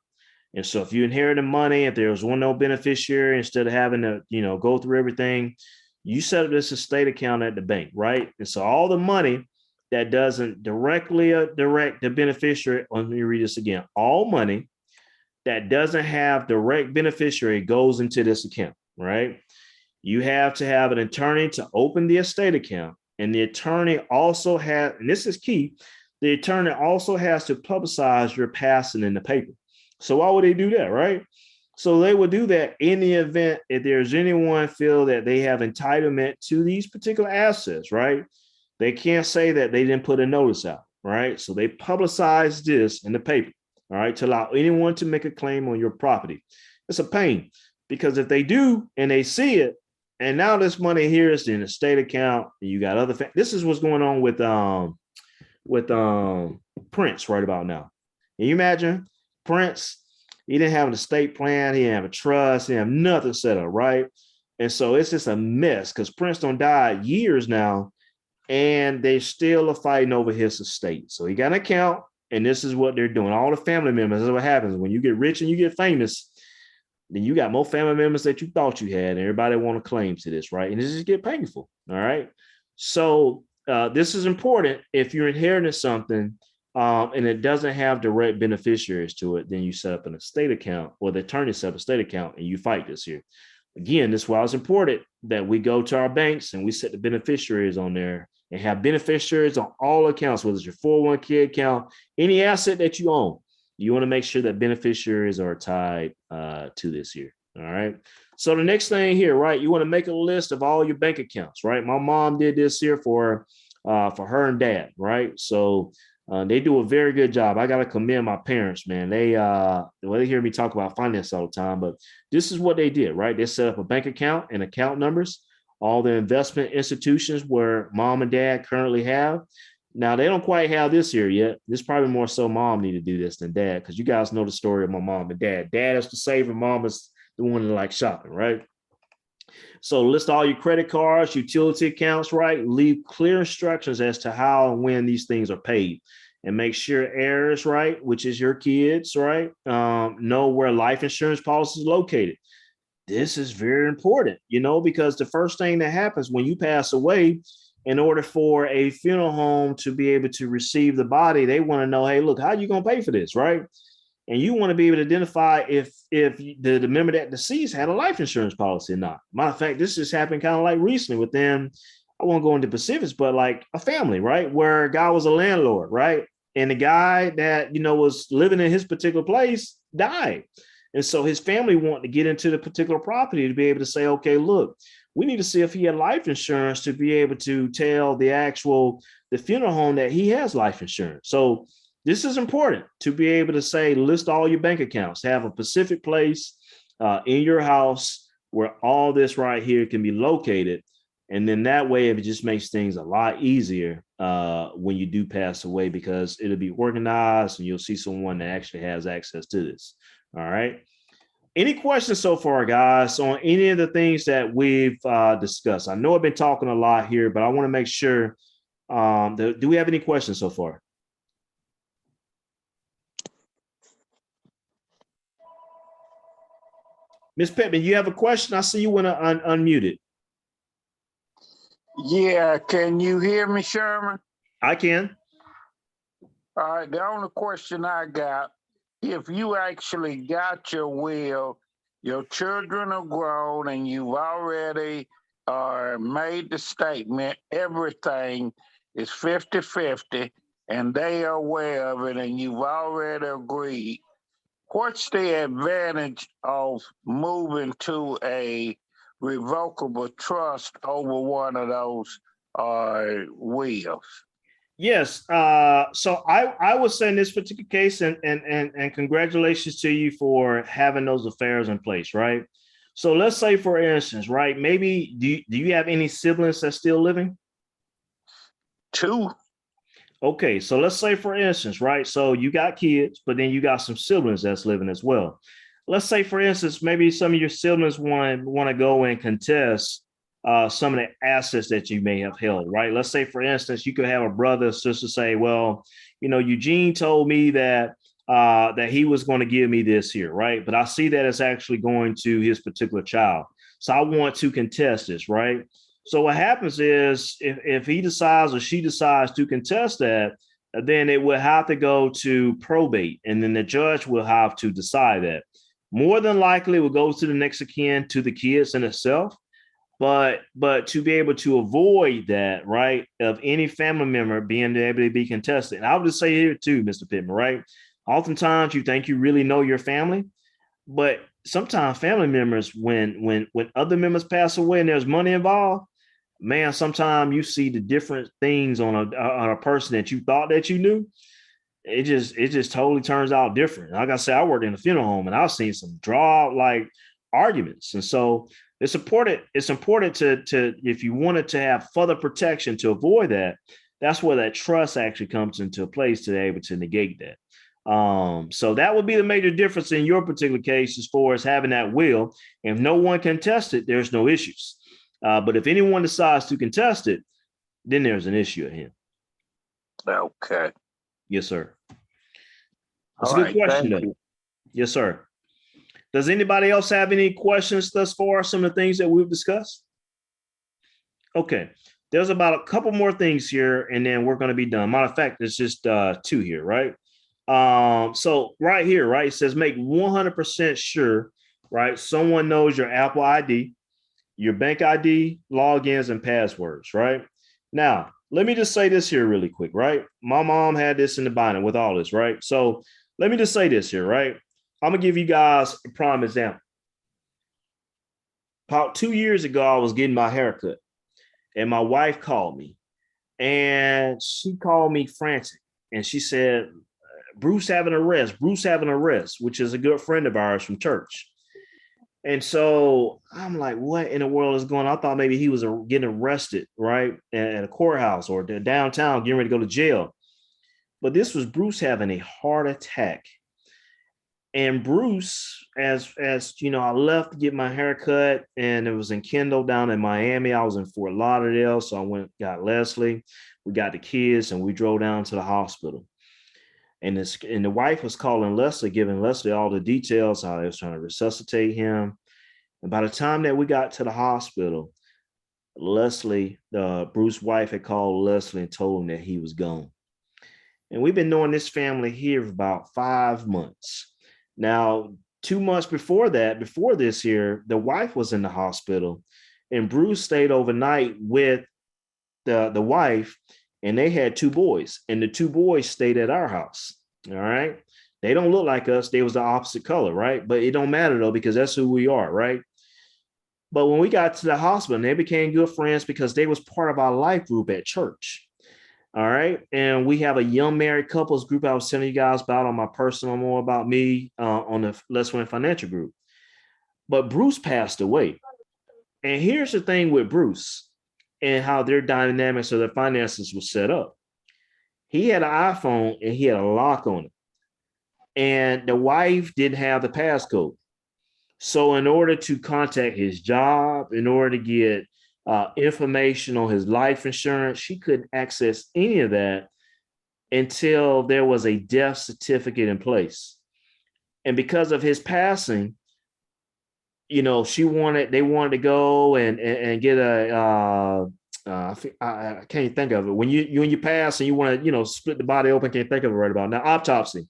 And so if you inherited money, if there was no beneficiary, instead of having to, go through everything, you set up this estate account at the bank, right? And so all the money that doesn't directly direct the beneficiary, let me read this again. All money that doesn't have direct beneficiary goes into this account, right? You have to have an attorney to open the estate account. And the attorney also has, and this is key, the attorney also has to publicize your passing in the paper. So why would they do that, right? So they will do that in the event if there's anyone feel that they have entitlement to these particular assets, right? They can't say that they didn't put a notice out, right? So they publicize this in the paper, all right, to allow anyone to make a claim on your property. It's a pain because if they do and they see it, and now this money here is in a state account, and you got other. This is what's going on with Prince right about now. Can you imagine Prince? He didn't have an estate plan. He didn't have a trust. He didn't have nothing set up, right? And so it's just a mess because Prince don't died years now, and they still are fighting over his estate. So he got an account, and this is what they're doing. All the family members, this is what happens when you get rich and you get famous. Then you got more family members that you thought you had, and everybody want to claim to this, right? And this just get painful. All right. So this is important. If you're inheriting something and it doesn't have direct beneficiaries to it, then you set up an estate account, or the attorney set up a estate account, and you fight this here. Again, this is why it's important that we go to our banks and we set the beneficiaries on there and have beneficiaries on all accounts, whether it's your 401k account, any asset that you own. You want to make sure that beneficiaries are tied to this here. All right. So the next thing here, right, you want to make a list of all your bank accounts, right? My mom did this here for her and dad, right? So they do a very good job. I got to commend my parents, man. They hear me talk about finance all the time, but this is what they did, right? They set up a bank account and account numbers, all the investment institutions where mom and dad currently have. Now, they don't quite have this here yet. This probably more so mom need to do this than dad, because you guys know the story of my mom and dad. Dad is the saver, mom is the one that likes shopping, right? So list all your credit cards, utility accounts, right? Leave clear instructions as to how and when these things are paid. And make sure heirs, right, which is your kids, right, know where life insurance policy is located. This is very important, because the first thing that happens when you pass away, in order for a funeral home to be able to receive the body, they want to know, hey, look, how are you going to pay for this, right? And you want to be able to identify if the member that deceased had a life insurance policy or not. Matter of fact, this just happened kind of like recently with them. I won't go into specifics, but like a family, right, where a guy was a landlord, right? And the guy that, was living in his particular place died. And so his family wanted to get into the particular property to be able to say, okay, look, we need to see if he had life insurance to be able to tell the funeral home that he has life insurance. So this is important to be able to say, list all your bank accounts, have a specific place in your house where all this right here can be located. And then that way, it just makes things a lot easier when you do pass away, because it'll be organized and you'll see someone that actually has access to this. All right. Any questions so far, guys, on any of the things that we've discussed? I know I've been talking a lot here, but I want to make sure. Do we have any questions so far? Ms. Pittman, you have a question? I see you want to unmute it. Yeah, can you hear me, Sherman? I can. All right, the only question I got, if you actually got your will, your children are grown and you've already made the statement, everything is 50-50 and they are aware of it and you've already agreed, what's the advantage of moving to a revocable trust over one of those wills? Yes. So I would say in this particular case, and congratulations to you for having those affairs in place, right? So let's say, for instance, right, maybe do you have any siblings that's still living? 2. Okay, so let's say, for instance, right, so you got kids, but then you got some siblings that's living as well. Let's say, for instance, maybe some of your siblings want to go and contest some of the assets that you may have held, right? Let's say, for instance, you could have a brother or sister say, well, Eugene told me that he was going to give me this here, right? But I see that it's actually going to his particular child. So I want to contest this, right? So what happens is if he decides or she decides to contest that, then it will have to go to probate, and then the judge will have to decide that. More than likely, it will go to the next of kin, to the kids in itself. But to be able to avoid that, right, of any family member being able to be contested. And I would just say here too, Mr. Pittman, right? Oftentimes you think you really know your family, But sometimes family members, when other members pass away and there's money involved, man, sometimes you see the different things on a person that you thought that you knew. It just totally turns out different. Like I said, I worked in a funeral home and I've seen some draw like arguments. And so it's important to if you wanted to have further protection to avoid that, that's where that trust actually comes into place to be able to negate that. So that would be the major difference in your particular case as far as having that will. If no one can test it, there's no issues. But if anyone decides to contest it, then there's an issue at hand. Okay. Yes, sir. That's All a good right, question, thank though. you. Yes, sir. Does anybody else have any questions thus far? Some of the things that we've discussed? Okay. There's about a couple more things here, and then we're going to be done. Matter of fact, it's just two here, right? So right here, right, it says make 100% sure, right, someone knows your Apple ID, your bank ID, logins, and passwords, right? Now, let me just say this here really quick, right? My mom had this in the binder with all this, right? So let me just say this here, right? I'm gonna give you guys a prime example. About 2 years ago, I was getting my haircut, and my wife called me, and she called me frantic, and she said, Bruce having arrest, Bruce having arrest, which is a good friend of ours from church. And so I'm like, what in the world is going on? I thought maybe he was getting arrested, right? At a courthouse or downtown, getting ready to go to jail. But this was Bruce having a heart attack. And Bruce, as you know, I left to get my hair cut, and it was in Kendall down in Miami. I was in Fort Lauderdale. So I went, got Leslie, we got the kids, and we drove down to the hospital. And the wife was calling Leslie, giving Leslie all the details, how they was trying to resuscitate him. And by the time that we got to the hospital, Leslie, Bruce's wife, had called Leslie and told him that he was gone. And we've been knowing this family here for about 5 months. Now, 2 months before that, before this year, the wife was in the hospital, and Bruce stayed overnight with the wife, and they had 2 boys, and the 2 boys stayed at our house. All right. They don't look like us. They was the opposite color, right? But it don't matter though, because that's who we are, right? But when we got to the hospital, they became good friends because they was part of our life group at church. All right. And we have a young married couples group I was telling you guys about on my personal More About Me on the Let's Win Financial group. But Bruce passed away. And here's the thing with Bruce and how their dynamics of their finances was set up. He had an iPhone and he had a lock on it. And the wife didn't have the passcode. So in order to contact his job, in order to get information on his life insurance, she couldn't access any of that until there was a death certificate in place. And because of his passing, you know, they wanted to go and get I can't think of it. When you pass and you want to, you know, split the body open, can't think of it right about now, autopsy.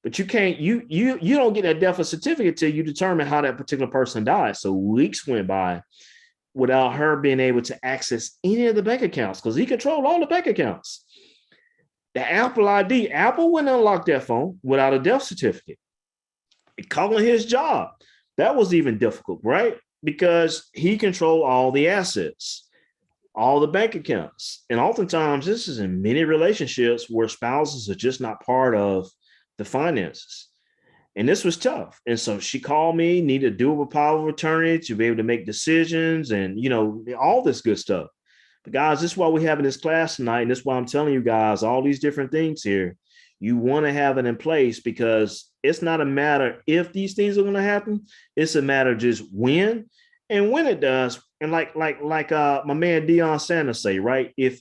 But you can't, you don't get that death certificate till you determine how that particular person died. So weeks went by without her being able to access any of the bank accounts because he controlled all the bank accounts. The Apple ID, Apple wouldn't unlock that phone without a death certificate. Calling his job, that was even difficult, right? Because he controlled all the assets, all the bank accounts. And oftentimes this is in many relationships where spouses are just not part of the finances. And this was tough. And so she called me, needed a doable power of attorney to be able to make decisions and, you know, all this good stuff. But guys, this is why we're having this class tonight. And this is why I'm telling you guys all these different things here. You want to have it in place because it's not a matter if these things are going to happen. It's a matter of just when and when it does. And like my man Deion Sanders say, right? If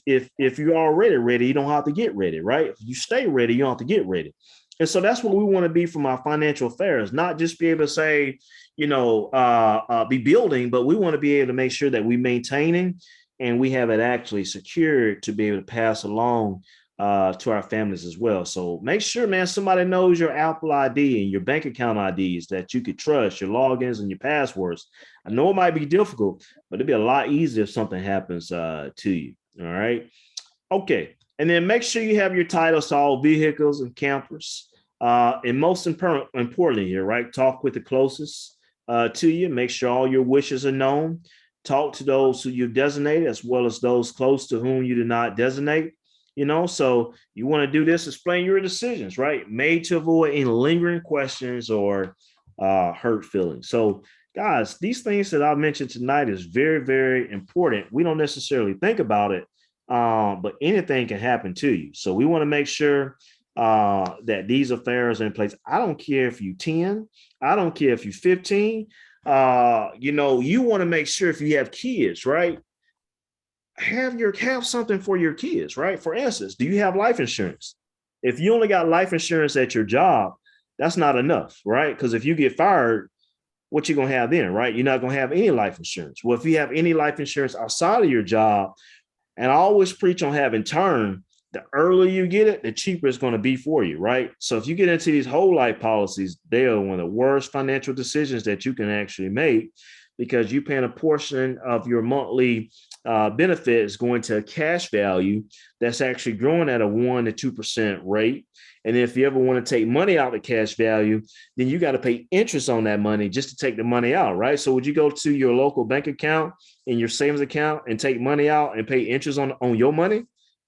you're already ready, you don't have to get ready, right? If you stay ready, you don't have to get ready. And so that's what we want to be from our financial affairs, not just be able to say, you know, be building, but we want to be able to make sure that we maintaining and we have it actually secured to be able to pass along to our families as well. So make sure, man, somebody knows your Apple ID and your bank account IDs that you could trust, your logins and your passwords. I know it might be difficult, but it'd be a lot easier if something happens to you. All right. Okay. And then make sure you have your titles to all vehicles and campers. And most importantly here, right? Talk with the closest to you. Make sure all your wishes are known. Talk to those who you've designated as well as those close to whom you do not designate. So you want to do this, explain your decisions, right? Made to avoid any lingering questions or hurt feelings. So, guys, these things that I mentioned tonight is very, very important. We don't necessarily think about it, but anything can happen to you. So we want to make sure that these affairs are in place. I don't care if you're 10, I don't care if you're 15. You want to make sure if you have kids, right? Have something for your kids, right? For instance, do you have life insurance? If you only got life insurance at your job, that's not enough, right? Because if you get fired, what you gonna have then, right? You're not gonna have any life insurance. Well, if you have any life insurance outside of your job, and I always preach on having term, the earlier you get it, the cheaper it's going to be for you, right? So if you get into these whole life policies, they are one of the worst financial decisions that you can actually make, because you're paying a portion of your monthly benefit is going to a cash value that's actually growing at a 1% to 2% rate. And if you ever want to take money out of cash value, then you got to pay interest on that money just to take the money out, right? So would you go to your local bank account in your savings account and take money out and pay interest on your money?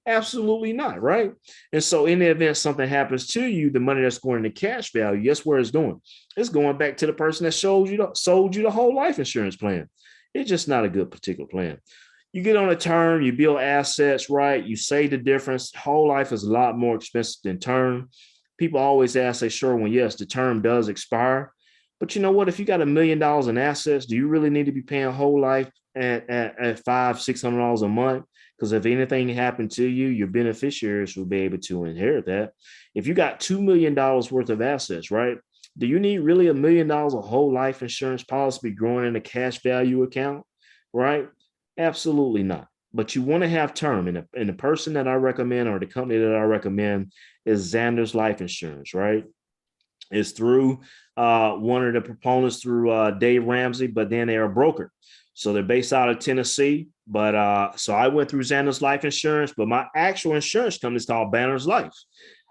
Absolutely not, right? And so in the event something happens to you, the money that's going into cash value, guess where it's going? It's going back to the person that sold you the whole life insurance plan. It's just not a good particular plan. You get on a term, you build assets, right? You save the difference. Whole life is a lot more expensive than term. People always ask, say, sure, when yes, the term does expire. But you know what? If you got $1 million in assets, do you really need to be paying whole life at $500-$600 a month? Because if anything happened to you, your beneficiaries will be able to inherit that. If you got $2 million worth of assets, right? Do you need really $1 million of whole life insurance policy be growing in a cash value account, right? Absolutely not. But you want to have term. And the person that I recommend, or the company that I recommend, is Xander's Life Insurance, right? It's through one of the proponents, through Dave Ramsey, but then they're a broker. So they're based out of Tennessee. But so I went through Xander's Life Insurance, but my actual insurance company is called Banner's Life.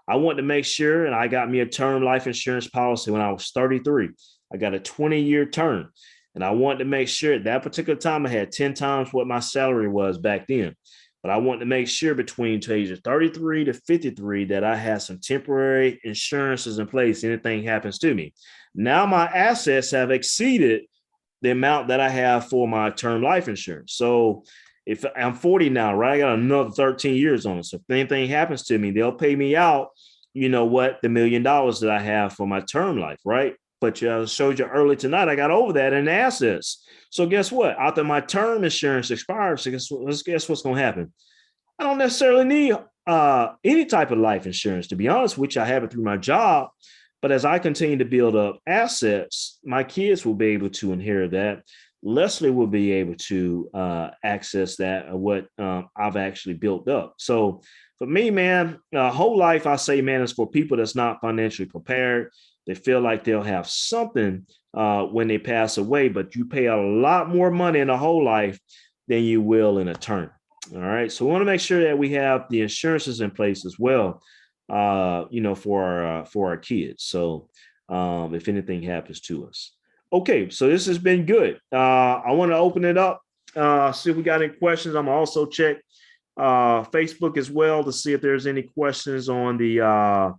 I wanted to make sure, and I got me a term life insurance policy when I was 33. I got a 20-year term. And I wanted to make sure at that particular time I had 10 times what my salary was back then. But I wanted to make sure between ages 33 to 53 that I had some temporary insurances in place. Anything happens to me. Now my assets have exceeded the amount that I have for my term life insurance. So if I'm 40 now, right, I got another 13 years on it. So if anything happens to me, they'll pay me out, the $1 million that I have for my term life, right? But I showed you early tonight, I got over that in assets. So guess what? After my term insurance expires, guess what's going to happen? I don't necessarily need any type of life insurance, to be honest with you. I have it through my job. But as I continue to build up assets, my kids will be able to inherit that. Leslie will be able to access that, what I've actually built up. So for me, man, whole life, I say, man, is for people that's not financially prepared. They feel like they'll have something when they pass away, but you pay a lot more money in a whole life than you will in a term. All right. So we want to make sure that we have the insurances in place as well, for our kids. So if anything happens to us. Okay. So this has been good. I want to open it up, see if we got any questions. I'm gonna also check Facebook as well to see if there's any questions on the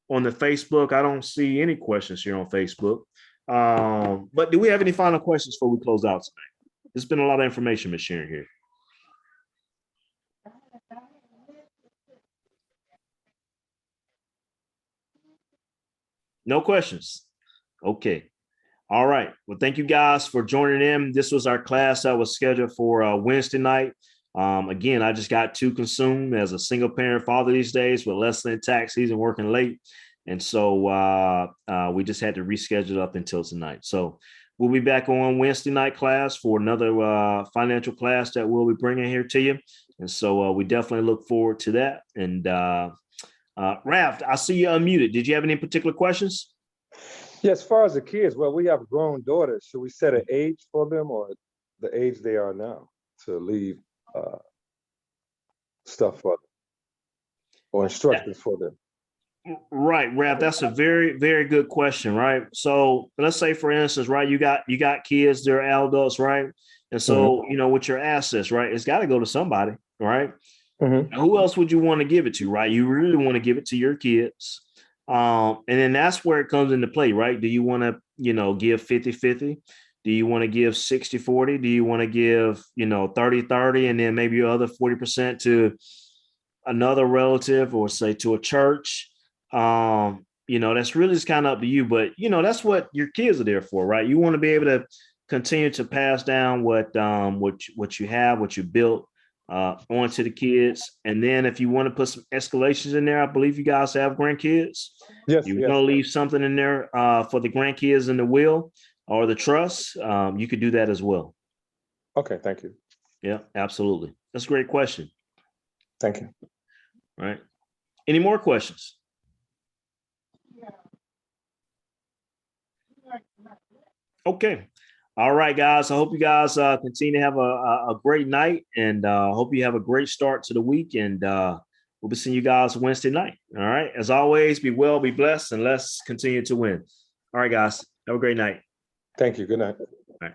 Facebook. I don't see any questions here on Facebook. But do we have any final questions before we close out tonight? There's been a lot of information been sharing here. No questions. Okay. All right. Well, thank you guys for joining in. This was our class that was scheduled for Wednesday night. Again, I just got too consumed as a single parent father these days with less than tax season, working late. And so we just had to reschedule up until tonight. So we'll be back on Wednesday night class for another financial class that we'll be bringing here to you. And so we definitely look forward to that. And Raft, I see you unmuted. Did you have any particular questions? Yeah, as far as the kids, well, we have grown daughters. Should we set an age for them, or the age they are now to leave stuff for them or instructions for them? Right, Rap. That's a very, very good question, right? So let's say, for instance, right, you got kids, they're adults, right? And so, with your assets, right, it's got to go to somebody, right? Mm-hmm. Who else would you want to give it to, right? You really want to give it to your kids. And then that's where it comes into play, right? Do you want to, give 50-50? Do you want to give 60-40? Do you want to give, 30-30 and then maybe your other 40% to another relative or say to a church? That's really just kind of up to you, but that's what your kids are there for, right? You want to be able to continue to pass down what you have, what you built onto the kids. And then if you want to put some escalations in there, I believe you guys have grandkids. Yes, You're yes. going to leave something in there for the grandkids in the will or the trust. You could do that as well. Okay, thank you. Yeah, absolutely. That's a great question. Thank you. Right. Any more questions? Okay. All right, guys. I hope you guys continue to have a great night, and hope you have a great start to the week. And we'll be seeing you guys Wednesday night. All right. As always, be well, be blessed, and let's continue to win. All right, guys. Have a great night. Thank you. Good night.